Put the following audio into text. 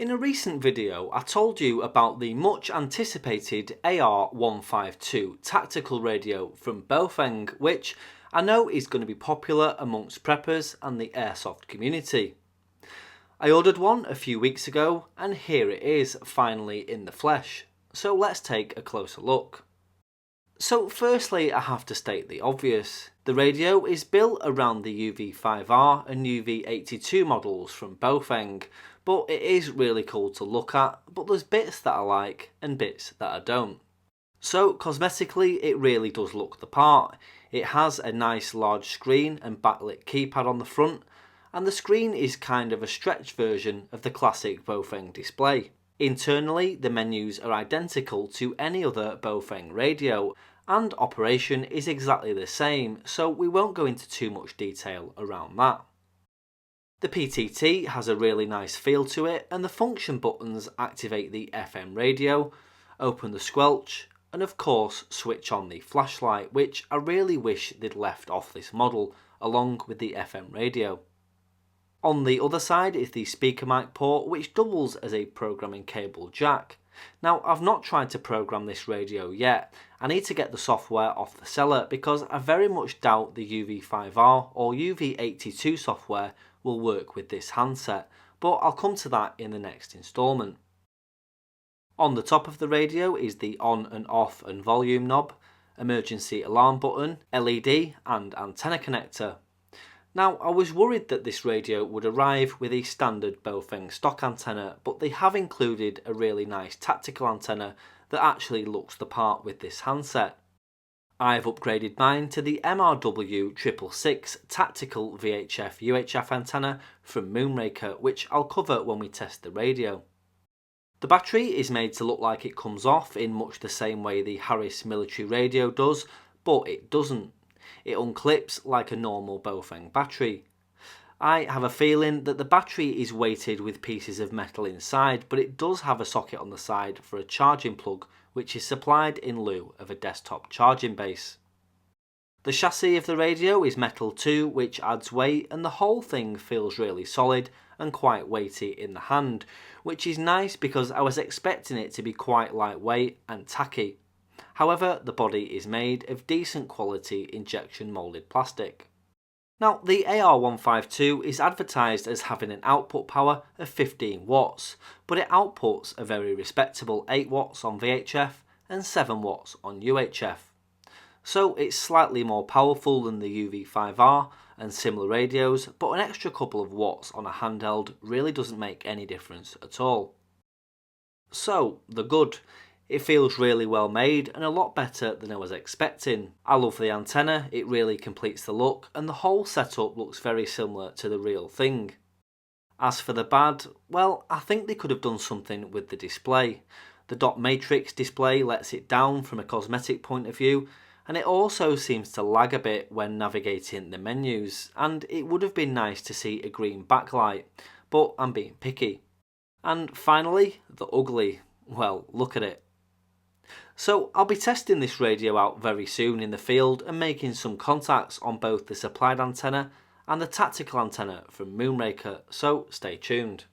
In a recent video, I told you about the much anticipated AR-152 tactical radio from Baofeng, which I know is going to be popular amongst preppers and the airsoft community. I ordered one a few weeks ago and here it is finally in the flesh, so let's take a closer look. So firstly, I have to state the obvious. The radio is built around the UV5R and UV82 models from Baofeng, but it is really cool to look at, but there's bits that I like and bits that I don't. So cosmetically it really does look the part. It has a nice large screen and backlit keypad on the front, and the screen is kind of a stretched version of the classic Baofeng display. Internally the menus are identical to any other Baofeng radio, and operation is exactly the same, so we won't go into too much detail around that. The PTT has a really nice feel to it, and the function buttons activate the FM radio, open the squelch, and of course switch on the flashlight, which I really wish they'd left off this model along with the FM radio. On the other side is the speaker mic port, which doubles as a programming cable jack. Now, I've not tried to program this radio yet. I need to get the software off the seller because I very much doubt the UV5R or UV82 software will work with this handset, but I'll come to that in the next instalment. On the top of the radio is the on and off and volume knob, emergency alarm button, LED and antenna connector. Now, I was worried that this radio would arrive with a standard Baofeng stock antenna, but they have included a really nice tactical antenna that actually looks the part with this handset. I've upgraded mine to the MRW666 tactical VHF UHF antenna from Moonraker, which I'll cover when we test the radio. The battery is made to look like it comes off in much the same way the Harris military radio does, but it doesn't. It unclips like a normal Baofeng battery. I have a feeling that the battery is weighted with pieces of metal inside, but it does have a socket on the side for a charging plug, which is supplied in lieu of a desktop charging base. The chassis of the radio is metal too, which adds weight, and the whole thing feels really solid and quite weighty in the hand, which is nice because I was expecting it to be quite lightweight and tacky. However, the body is made of decent quality injection moulded plastic. Now, the AR-152 is advertised as having an output power of 15 watts, but it outputs a very respectable 8 watts on VHF and 7 watts on UHF. So it's slightly more powerful than the UV5R and similar radios, but an extra couple of watts on a handheld really doesn't make any difference at all. So, the good. It feels really well made and a lot better than I was expecting. I love the antenna, it really completes the look, and the whole setup looks very similar to the real thing. As for the bad, well, I think they could have done something with the display. The dot matrix display lets it down from a cosmetic point of view, and it also seems to lag a bit when navigating the menus, and it would have been nice to see a green backlight, but I'm being picky. And finally, the ugly. Well, look at it. So I'll be testing this radio out very soon in the field and making some contacts on both the supplied antenna and the tactical antenna from Moonraker, so stay tuned.